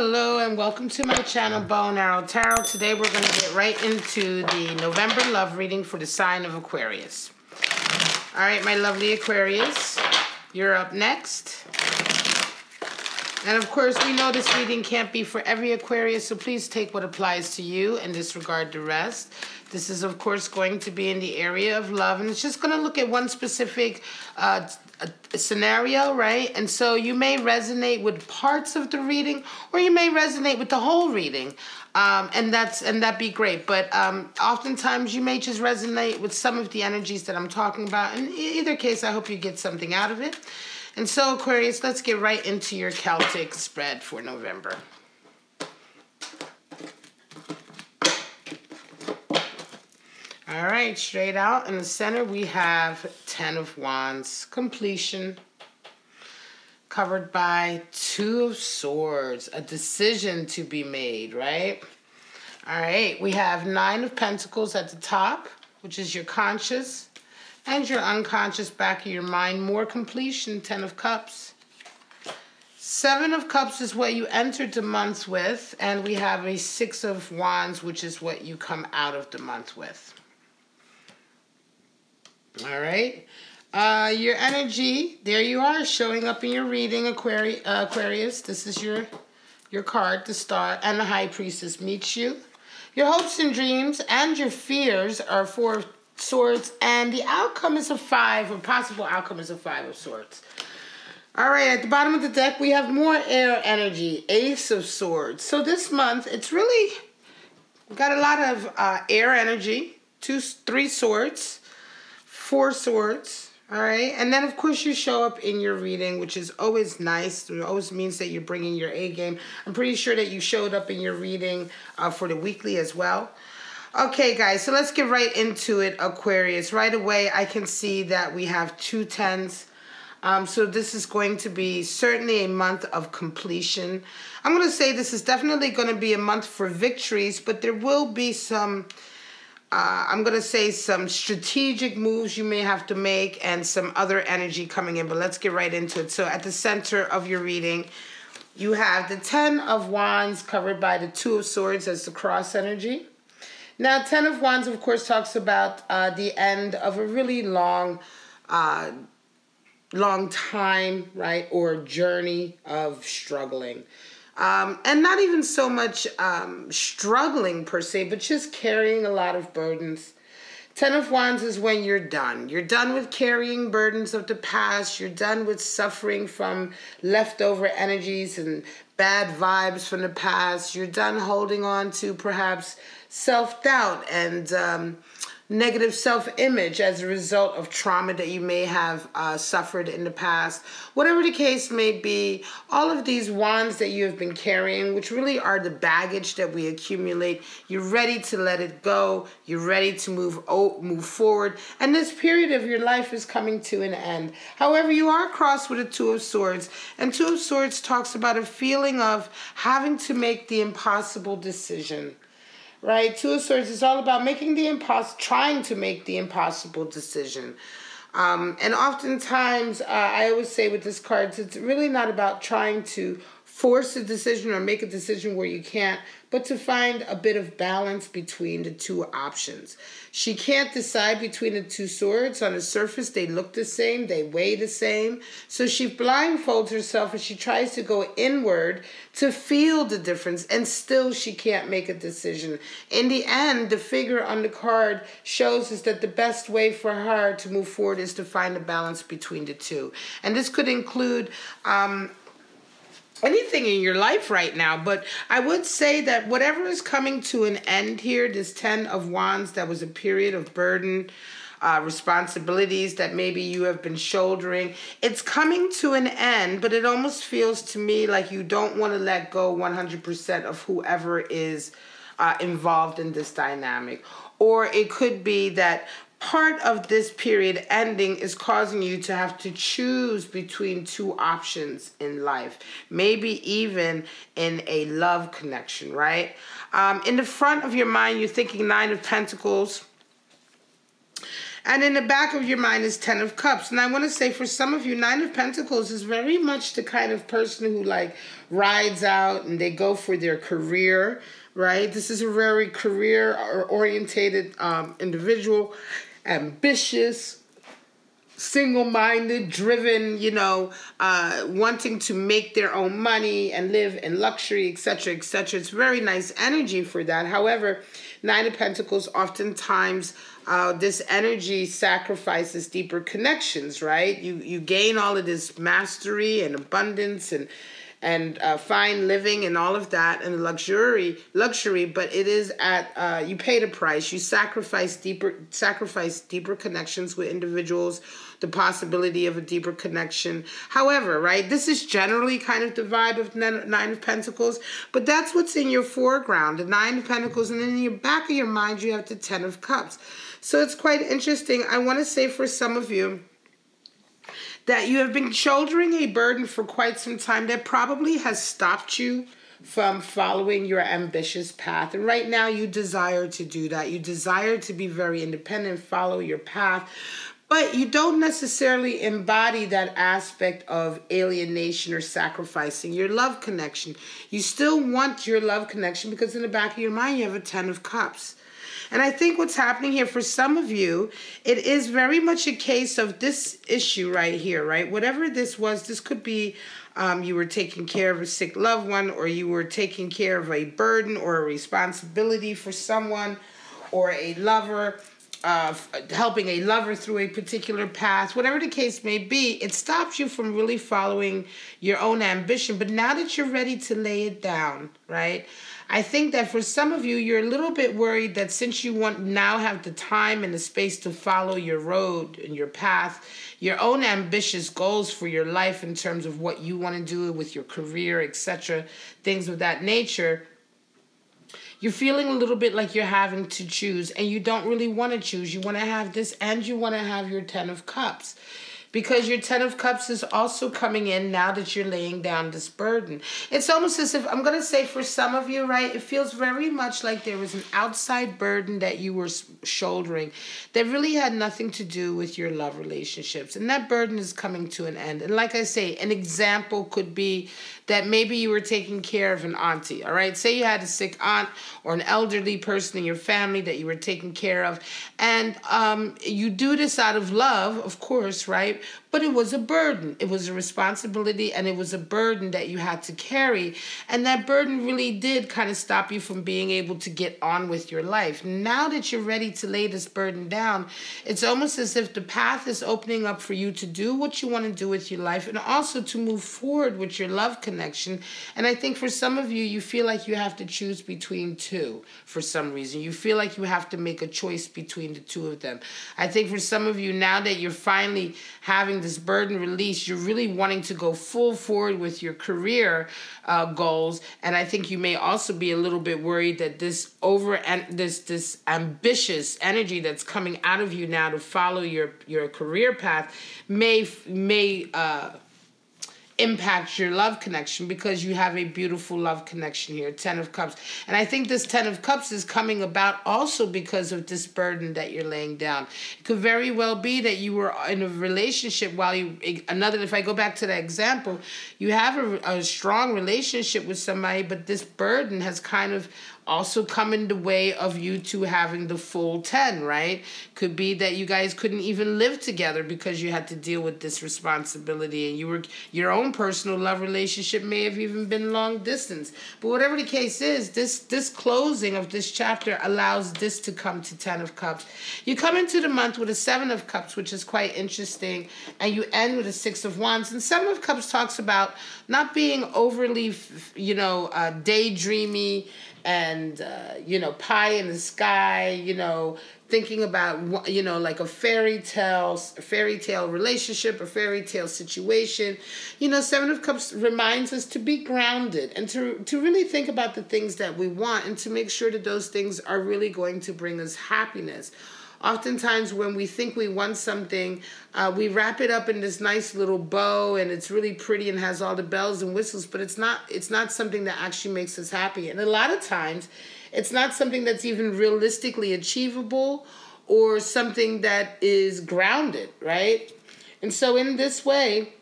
hello, and welcome to my channel, Bow and Arrow Tarot. Today we're going to get right into the November love reading for the sign of Aquarius. All right, my lovely Aquarius, you're up next. And of course, we know this reading can't be for every Aquarius, so please take what applies to you and disregard the rest. This is, of course, going to be in the area of love, and it's just going to look at one specific a scenario, right? And so you may resonate with parts of the reading, or you may resonate with the whole reading, and that'd be great. But oftentimes you may just resonate with some of the energies that I'm talking about. In either case, I hope you get something out of it. And so, Aquarius, let's get right into your Celtic spread for November. All right, straight out in the center, we have 10 of Wands, completion, covered by 2 of Swords, a decision to be made, right? All right, we have 9 of Pentacles at the top, which is your conscious and your unconscious back of your mind, more completion, 10 of Cups. 7 of Cups is what you entered the month with, and we have a 6 of Wands, which is what you come out of the month with. All right, your energy, there you are, showing up in your reading, Aquarius. This is your card, the Star, and the High Priestess meets you. Your hopes and dreams and your fears are 4 of Swords, and the outcome is a 5, or possible outcome is a 5 of Swords. All right, at the bottom of the deck, we have more air energy, Ace of Swords. So this month, it's really got a lot of air energy, 3 swords, 4 swords, all right? And then, of course, you show up in your reading, which is always nice. It always means that you're bringing your A game. I'm pretty sure that you showed up in your reading for the weekly as well. Okay, guys, so let's get right into it, Aquarius. Right away, I can see that we have 2 10s. So this is going to be certainly a month of completion. I'm going to say this is definitely going to be a month for victories, but there will be some... I'm going to say some strategic moves you may have to make and some other energy coming in, but let's get right into it. So at the center of your reading, you have the 10 of Wands covered by the 2 of Swords as the cross energy. Now, 10 of Wands, of course, talks about the end of a really long time, right, or journey of struggling. And not even so much struggling per se, but just carrying a lot of burdens. 10 of Wands is when you're done. You're done with carrying burdens of the past. You're done with suffering from leftover energies and bad vibes from the past. You're done holding on to perhaps self-doubt and negative self-image as a result of trauma that you may have suffered in the past. Whatever the case may be, all of these wands that you have been carrying, which really are the baggage that we accumulate, you're ready to let it go. You're ready to move forward. And this period of your life is coming to an end. However, you are crossed with a 2 of Swords. And 2 of Swords talks about a feeling of having to make the impossible decision. Right, 2 of Swords is all about trying to make the impossible decision. And oftentimes, I always say with this card, it's really not about trying to force a decision or make a decision where you can't, but to find a bit of balance between the 2 options. She can't decide between the 2 swords. On the surface, they look the same, they weigh the same. So she blindfolds herself and she tries to go inward to feel the difference, and still she can't make a decision. In the end, the figure on the card shows us that the best way for her to move forward is to find a balance between the 2. And this could include anything in your life right now, but I would say that whatever is coming to an end here, this 10 of Wands, that was a period of burden, responsibilities that maybe you have been shouldering, it's coming to an end, but it almost feels to me like you don't want to let go 100% of whoever is involved in this dynamic. Or it could be that part of this period ending is causing you to have to choose between 2 options in life, maybe even in a love connection, right? In the front of your mind, you're thinking 9 of Pentacles. And in the back of your mind is 10 of Cups. And I want to say for some of you, 9 of Pentacles is very much the kind of person who like rides out and they go for their career, right? This is a very career-orientated individual, ambitious, single-minded, driven, you know, wanting to make their own money and live in luxury, etc., etc. It's very nice energy for that. However, 9 of Pentacles, oftentimes this energy sacrifices deeper connections, right? You gain all of this mastery and abundance and fine living and all of that and luxury, but it is at you pay the price. You sacrifice deeper connections with individuals, the possibility of a deeper connection. However, right, this is generally kind of the vibe of 9 of Pentacles, but that's what's in your foreground, the 9 of Pentacles, and then in your back of your mind you have the 10 of Cups. So it's quite interesting. I want to say for some of you that you have been shouldering a burden for quite some time that probably has stopped you from following your ambitious path. And right now you desire to do that. You desire to be very independent, follow your path, but you don't necessarily embody that aspect of alienation or sacrificing your love connection. You still want your love connection because in the back of your mind you have a 10 of Cups. And I think what's happening here for some of you, it is very much a case of this issue right here, right? Whatever this was, this could be you were taking care of a sick loved one, or you were taking care of a burden or a responsibility for someone, or a lover, helping a lover through a particular path. Whatever the case may be, it stops you from really following your own ambition. But now that you're ready to lay it down, right? I think that for some of you, you're a little bit worried that since you now have the time and the space to follow your road and your path, your own ambitious goals for your life in terms of what you want to do with your career, etc., things of that nature, you're feeling a little bit like you're having to choose, and you don't really want to choose. You want to have this, and you want to have your 10 of Cups. Because your 10 of Cups is also coming in now that you're laying down this burden. It's almost as if, I'm going to say for some of you, right, it feels very much like there was an outside burden that you were shouldering that really had nothing to do with your love relationships. And that burden is coming to an end. And like I say, an example could be that maybe you were taking care of an auntie, all right? Say you had a sick aunt or an elderly person in your family that you were taking care of. And you do this out of love, of course, right? But it was a burden. It was a responsibility, and it was a burden that you had to carry. And that burden really did kind of stop you from being able to get on with your life. Now that you're ready to lay this burden down, it's almost as if the path is opening up for you to do what you want to do with your life, and also to move forward with your love connection. And I think for some of you, you feel like you have to choose between two for some reason. You feel like you have to make a choice between the two of them. I think for some of you, now that you're finally having this burden release, you're really wanting to go full forward with your career goals. And I think you may also be a little bit worried that this ambitious energy that's coming out of you now to follow your career path may impact your love connection, because you have a beautiful love connection here, 10 of Cups. And I think this 10 of Cups is coming about also because of this burden that you're laying down. It could very well be that you were in a relationship while if I go back to that example, you have a strong relationship with somebody, but this burden has kind of also come in the way of you two having the full 10, right? Could be that you guys couldn't even live together because you had to deal with this responsibility, and your own personal love relationship may have even been long distance. But whatever the case is, this closing of this chapter allows this to come to 10 of Cups. You come into the month with a 7 of Cups, which is quite interesting, and you end with a 6 of Wands. And 7 of Cups talks about not being overly, daydreamy and, pie in the sky, thinking about, like a fairy tale relationship, a fairy tale situation. 7 of Cups reminds us to be grounded and to really think about the things that we want, and to make sure that those things are really going to bring us happiness. Oftentimes when we think we want something, we wrap it up in this nice little bow, and it's really pretty and has all the bells and whistles, but it's not something that actually makes us happy. And a lot of times, it's not something that's even realistically achievable, or something that is grounded, right? And so in this way,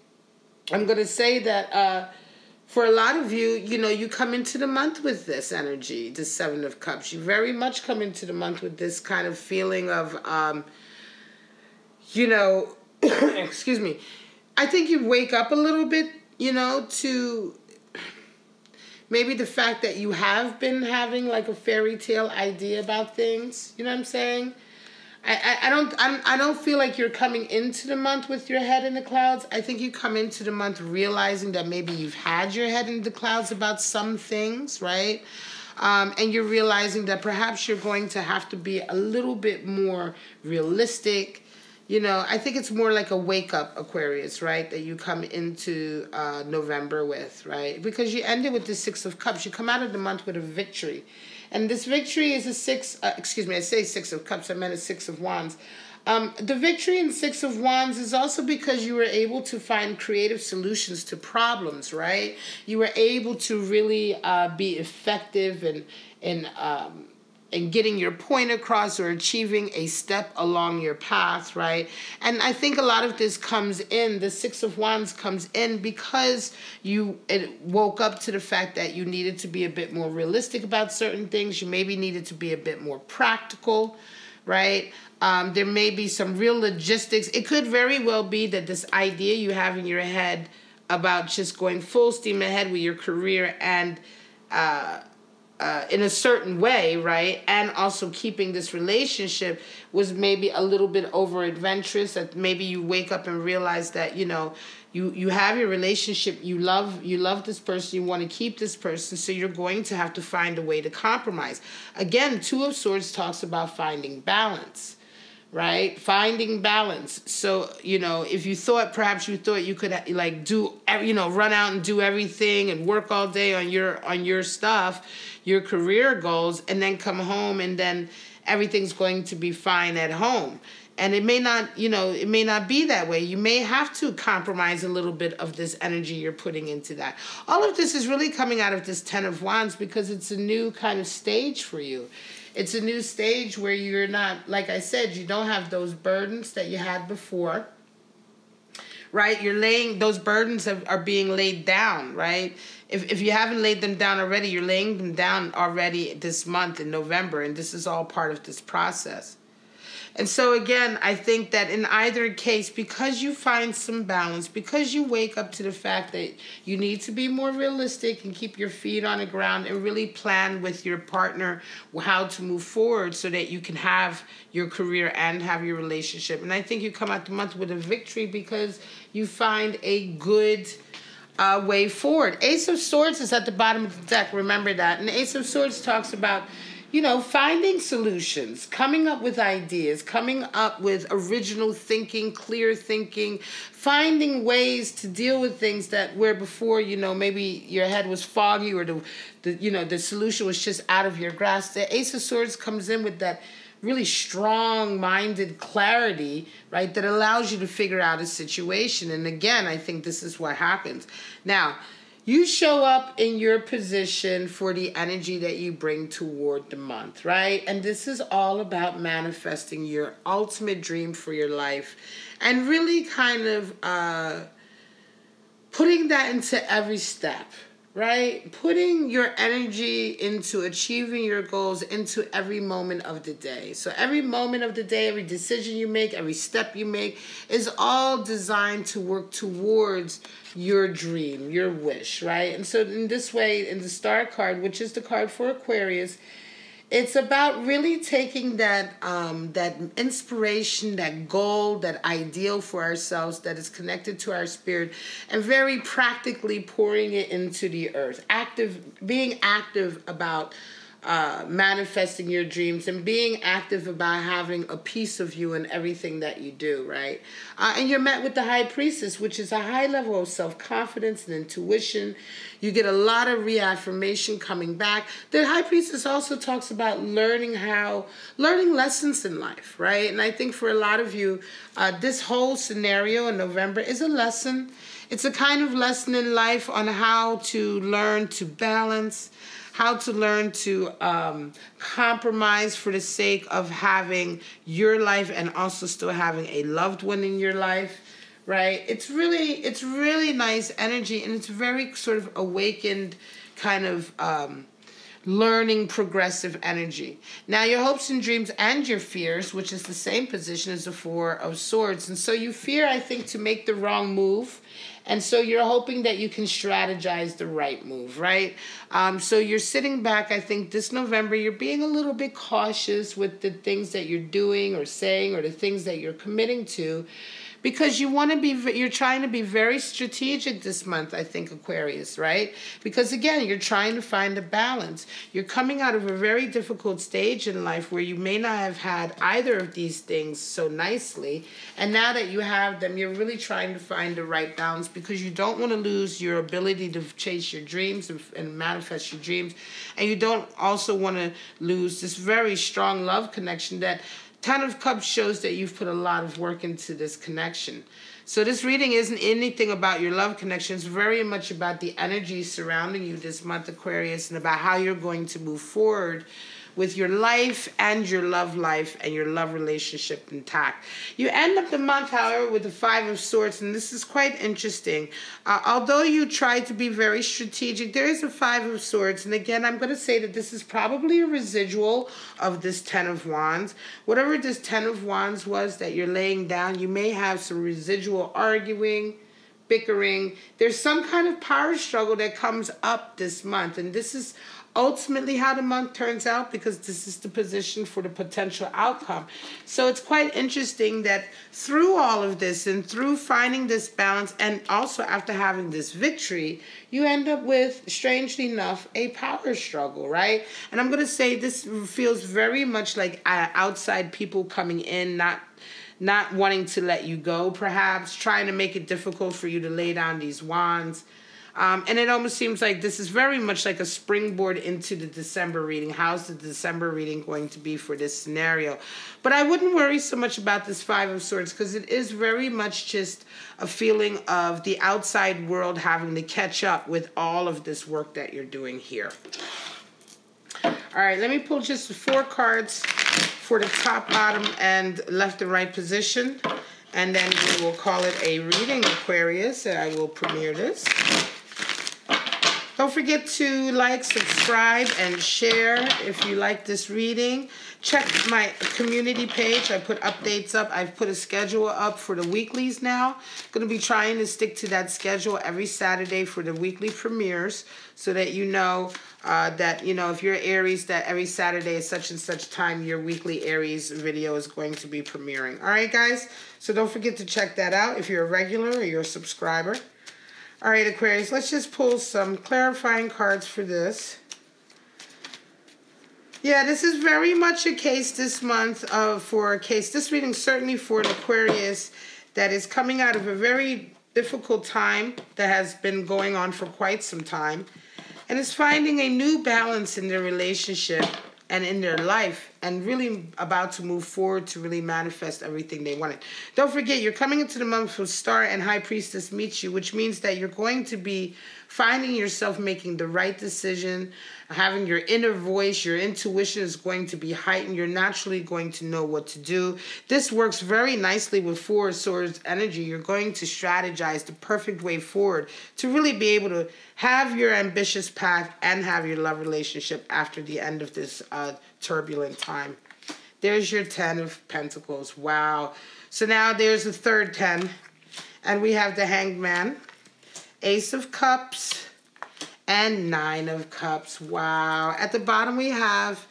I'm going to say that for a lot of you, you know, you come into the month with this energy, the Seven of Cups. You very much come into the month with this kind of feeling of, you know, excuse me. I think you wake up a little bit, you know, to maybe the fact that you have been having like a fairy tale idea about things. You know what I'm saying? I don't feel like you're coming into the month with your head in the clouds. I think you come into the month realizing that maybe you've had your head in the clouds about some things, right? And you're realizing that perhaps you're going to have to be a little bit more realistic. You know, I think it's more like a wake-up, Aquarius, right, that you come into November with, right? Because you ended with the Six of Cups. You come out of the month with a victory. And this victory is a I say Six of Cups, I meant a Six of Wands. The victory in Six of Wands is also because you were able to find creative solutions to problems, right? You were able to really be effective in getting your point across or achieving a step along your path, right? And I think a lot of this comes in, the Six of Wands comes in because it woke up to the fact that you needed to be a bit more realistic about certain things. You maybe needed to be a bit more practical, right? There may be some real logistics. It could very well be that this idea you have in your head about just going full steam ahead with your career and in a certain way, right? And also keeping this relationship was maybe a little bit over adventurous, that maybe you wake up and realize that, you know, you have your relationship, you love this person, you want to keep this person, so you're going to have to find a way to compromise. Again, Two of Swords talks about finding balance, right? Finding balance. So, you know, if you thought, perhaps you thought you could like do, you know, run out and do everything and work all day on your stuff, your career goals, and then come home and then everything's going to be fine at home. And it may not, you know, it may not be that way. You may have to compromise a little bit of this energy you're putting into that. All of this is really coming out of this Ten of Wands because it's a new kind of stage for you. It's a new stage where you're not, like I said, you don't have those burdens that you had before, right? Those burdens are being laid down, right? If you haven't laid them down already, you're laying them down already this month in November, and this is all part of this process. And so again, I think that in either case, because you find some balance, because you wake up to the fact that you need to be more realistic and keep your feet on the ground and really plan with your partner how to move forward so that you can have your career and have your relationship. And I think you come out the month with a victory because you find a good way forward. Ace of Swords is at the bottom of the deck. Remember that. And Ace of Swords talks about, you know, finding solutions, coming up with ideas, coming up with original thinking, clear thinking, finding ways to deal with things that where before, you know, maybe your head was foggy or the solution was just out of your grasp. The Ace of Swords comes in with that really strong-minded clarity, right, that allows you to figure out a situation. And again, I think this is what happens. Now, you show up in your position for the energy that you bring toward the month, right? And this is all about manifesting your ultimate dream for your life and really kind of putting that into every step, right? Putting your energy into achieving your goals into every moment of the day. So every moment of the day, every decision you make, every step you make is all designed to work towards your dream, your wish, right? And so in this way, in the Star card, which is the card for Aquarius, it's about really taking that that inspiration, that goal, that ideal for ourselves that is connected to our spirit, and very practically pouring it into the earth. Being active about manifesting your dreams and being active about having a piece of you in everything that you do, right? And you're met with the High Priestess, which is a high level of self-confidence and intuition. You get a lot of reaffirmation coming back. The High Priestess also talks about learning lessons in life, right? And I think for a lot of you, this whole scenario in November is a lesson. It's a kind of lesson in life on how to learn to balance, how to learn to compromise for the sake of having your life and also still having a loved one in your life, right? It's really nice energy, and it's very sort of awakened kind of learning progressive energy. Now your hopes and dreams and your fears, which is the same position as the Four of Swords. And so you fear, I think, to make the wrong move. And so you're hoping that you can strategize the right move, right? So you're sitting back, I think, this November, you're being a little bit cautious with the things that you're doing or saying or the things that you're committing to, because you're trying to be very strategic this month, I think, Aquarius, right? Because again, you're trying to find a balance. You're coming out of a very difficult stage in life where you may not have had either of these things so nicely. And now that you have them, you're really trying to find the right balance, because you don't want to lose your ability to chase your dreams and manifest your dreams. And you don't also want to lose this very strong love connection that Ten of Cups shows that you've put a lot of work into this connection. So this reading isn't anything about your love connection. It's very much about the energy surrounding you this month, Aquarius, and about how you're going to move forward with your life and your love life and your love relationship intact. You end up the month, however, with the Five of Swords, and this is quite interesting. Although you try to be very strategic, there is a Five of Swords, and again, I'm going to say that this is probably a residual of this Ten of Wands. Whatever this Ten of Wands was that you're laying down, you may have some residual arguing, bickering. There's some kind of power struggle that comes up this month, and this is ultimately how the month turns out, because this is the position for the potential outcome. So it's quite interesting that through all of this and through finding this balance, and also after having this victory, you end up with, strangely enough, a power struggle, right? And I'm going to say this feels very much like outside people coming in, not wanting to let you go, perhaps, trying to make it difficult for you to lay down these wands. And it almost seems like this is very much like a springboard into the December reading. How's the December reading going to be for this scenario? But I wouldn't worry so much about this Five of Swords, because it is very much just a feeling of the outside world having to catch up with all of this work that you're doing here. All right, let me pull just 4 cards for the top, bottom, and left and right position. And then we will call it a reading, Aquarius, and I will premiere this. Don't forget to like, subscribe, and share if you like this reading. Check my community page. I put updates up. I've put a schedule up for the weeklies now. Going to be trying to stick to that schedule every Saturday for the weekly premieres, so that you know that, you know, if you're Aries, that every Saturday at such and such time, your weekly Aries video is going to be premiering. All right, guys? So don't forget to check that out if you're a regular or you're a subscriber. All right, Aquarius, let's just pull some clarifying cards for this. Yeah, this is very much a case this month this reading certainly for an Aquarius that is coming out of a very difficult time that has been going on for quite some time, and is finding a new balance in their relationship and in their life, and really about to move forward to really manifest everything they wanted. Don't forget, you're coming into the month with Star and High Priestess meets you, which means that you're going to be finding yourself making the right decision, having your inner voice, your intuition is going to be heightened. You're naturally going to know what to do. This works very nicely with Four of Swords energy. You're going to strategize the perfect way forward to really be able to have your ambitious path and have your love relationship after the end of this turbulent time. There's your 10 of Pentacles. Wow. So now there's the third 10. And we have the Hanged Man, Ace of Cups, and 9 of Cups. Wow. At the bottom we have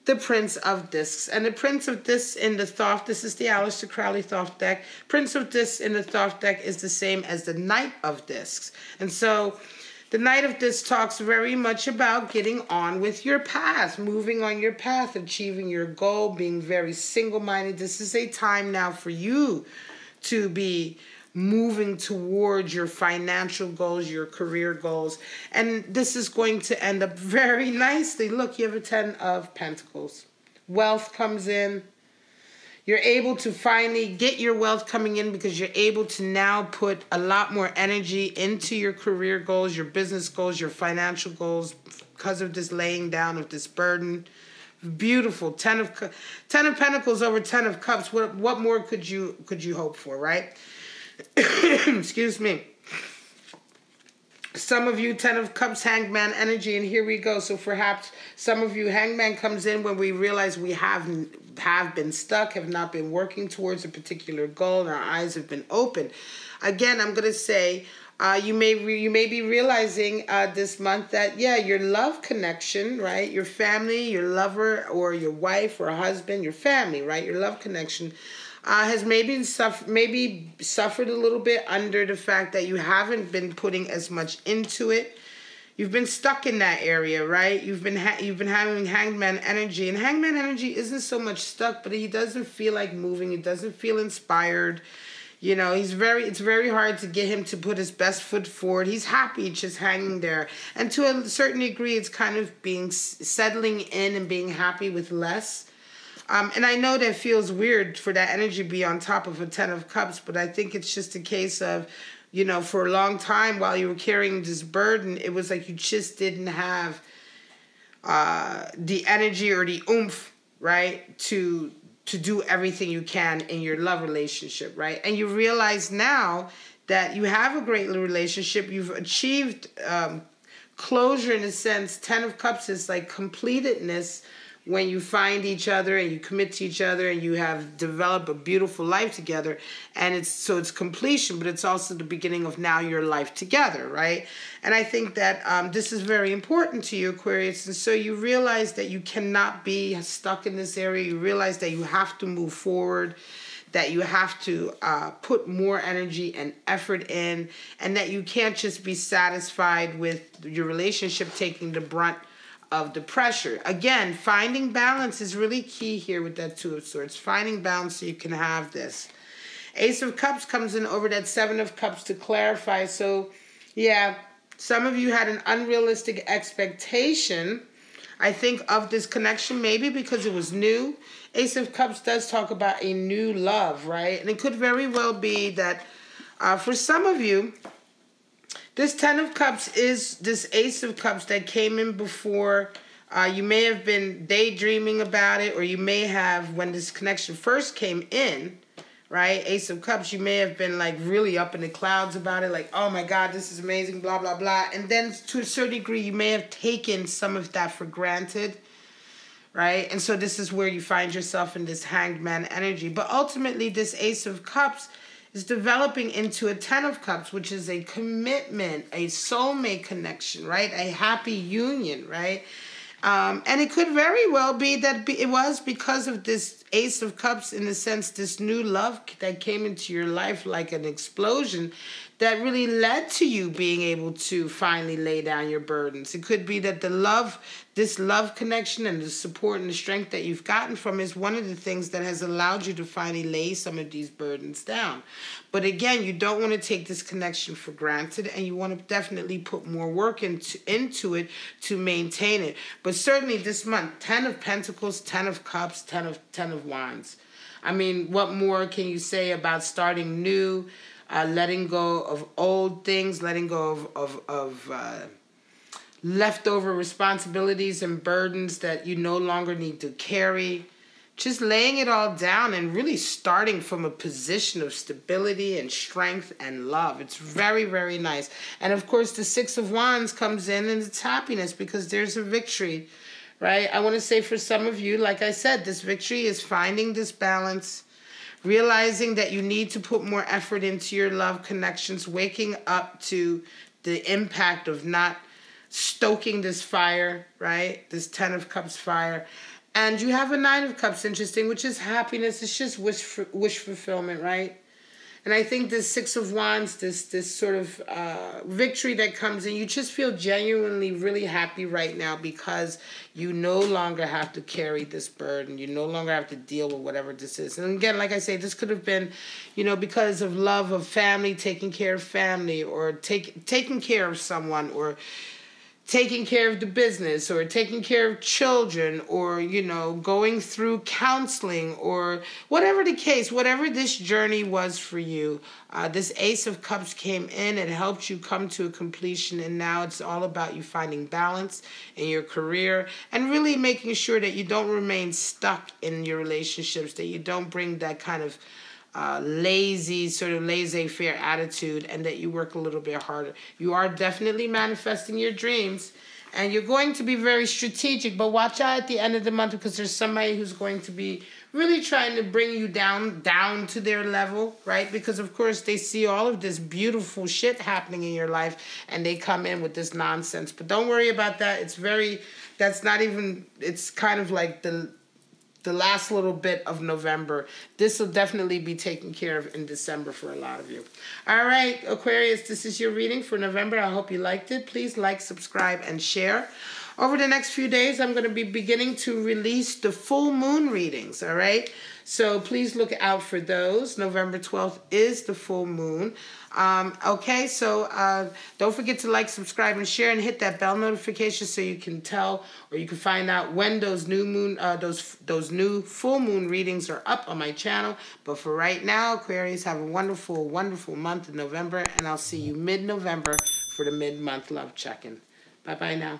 the Prince of Discs. And the Prince of Discs in the Thoth, this is the Aleister Crowley Thoth deck. Prince of Discs in the Thoth deck is the same as the Knight of Discs. And so the Knight of Discs talks very much about getting on with your path, moving on your path, achieving your goal, being very single-minded. This is a time now for you to be moving towards your financial goals, your career goals. And this is going to end up very nicely. Look, you have a 10 of Pentacles. Wealth comes in. You're able to finally get your wealth coming in because you're able to now put a lot more energy into your career goals, your business goals, your financial goals because of this laying down of this burden. Beautiful. Ten of Pentacles over Ten of Cups. What more could you hope for, right? Excuse me. Some of you, Ten of Cups, Hangman energy, and here we go. So perhaps some of you, Hangman comes in when we realize we have been stuck, have not been working towards a particular goal, and our eyes have been open. Again, I'm going to say, you may be realizing this month that, yeah, your love connection, right, your family, your lover, or your wife or husband, your family, right, your love connection, has maybe suffered a little bit under the fact that you haven't been putting as much into it. You've been stuck in that area, right? You've been having Hangman energy, and Hangman energy isn't so much stuck, but he doesn't feel like moving. He doesn't feel inspired. You know, it's very hard to get him to put his best foot forward. He's happy just hanging there, and to a certain degree, it's kind of settling in and being happy with less. And I know that feels weird for that energy to be on top of a Ten of Cups, but I think it's just a case of, you know, for a long time while you were carrying this burden, it was like you just didn't have the energy or the oomph, right, to do everything you can in your love relationship, right? And you realize now that you have a great relationship. You've achieved closure in a sense. Ten of Cups is like completedness when you find each other and you commit to each other and you have developed a beautiful life together. And it's completion, but it's also the beginning of now your life together, right? And I think that this is very important to you, Aquarius. And so you realize that you cannot be stuck in this area. You realize that you have to move forward, that you have to put more energy and effort in, and that you can't just be satisfied with your relationship taking the brunt of the pressure. Again, finding balance is really key here with that Two of Swords. Finding balance so you can have this. Ace of Cups comes in over that Seven of Cups to clarify. So, yeah, some of you had an unrealistic expectation, I think, of this connection, maybe because it was new. Ace of Cups does talk about a new love, right? And it could very well be that for some of you, this Ten of Cups is this Ace of Cups that came in before. You may have been daydreaming about it, or you may have, when this connection first came in, right, Ace of Cups, you may have been like really up in the clouds about it, like, oh my God, this is amazing, blah, blah, blah. And then to a certain degree, you may have taken some of that for granted, right? And so this is where you find yourself in this Hanged Man energy. But ultimately, this Ace of Cups is developing into a Ten of Cups, which is a commitment, a soulmate connection, right? A happy union, right? And it could very well be that it was because of this Ace of Cups, in a sense, this new love that came into your life like an explosion that really led to you being able to finally lay down your burdens. It could be that this love connection and the support and the strength that you've gotten from is one of the things that has allowed you to finally lay some of these burdens down. But again, you don't want to take this connection for granted, and you want to definitely put more work into it to maintain it. But certainly this month, 10 of Pentacles, 10 of Cups, 10 of Wands. I mean, what more can you say about starting new, letting go of old things, letting go of leftover responsibilities and burdens that you no longer need to carry. Just laying it all down and really starting from a position of stability and strength and love. It's very, very nice. And of course, the Six of Wands comes in and it's happiness because there's a victory, right? I want to say for some of you, like I said, this victory is finding this balance, realizing that you need to put more effort into your love connections, waking up to the impact of not stoking this fire, right? This 10 of Cups fire. And you have a 9 of Cups, interesting, which is happiness. It's just wish fulfillment, right? And I think this 6 of Wands, this sort of victory that comes in, you just feel genuinely really happy right now because you no longer have to carry this burden. You no longer have to deal with whatever this is. And again, like I say, this could have been, you know, because of love of family, taking care of family, or taking care of someone, or taking care of the business or taking care of children or, you know, going through counseling or whatever the case, whatever this journey was for you, this Ace of Cups came in, it helped you come to a completion, and now it's all about you finding balance in your career and really making sure that you don't remain stuck in your relationships, that you don't bring that kind of lazy, sort of laissez-faire attitude, and that you work a little bit harder. You are definitely manifesting your dreams, and you're going to be very strategic, but watch out at the end of the month because there's somebody who's going to be really trying to bring you down to their level, right? Because, of course, they see all of this beautiful shit happening in your life, and they come in with this nonsense. But don't worry about that. It's kind of like the last little bit of November. This will definitely be taken care of in December for a lot of you. All right, Aquarius, this is your reading for November. I hope you liked it. Please like, subscribe, and share. Over the next few days, I'm going to be beginning to release the full moon readings, all right? So please look out for those. November 12th is the full moon. Okay, so don't forget to like, subscribe, and share, and hit that bell notification so you can tell or you can find out when those new moon, those new full moon readings are up on my channel. But for right now, Aquarius, have a wonderful, wonderful month in November, and I'll see you mid-November for the mid-month love check-in. Bye-bye now.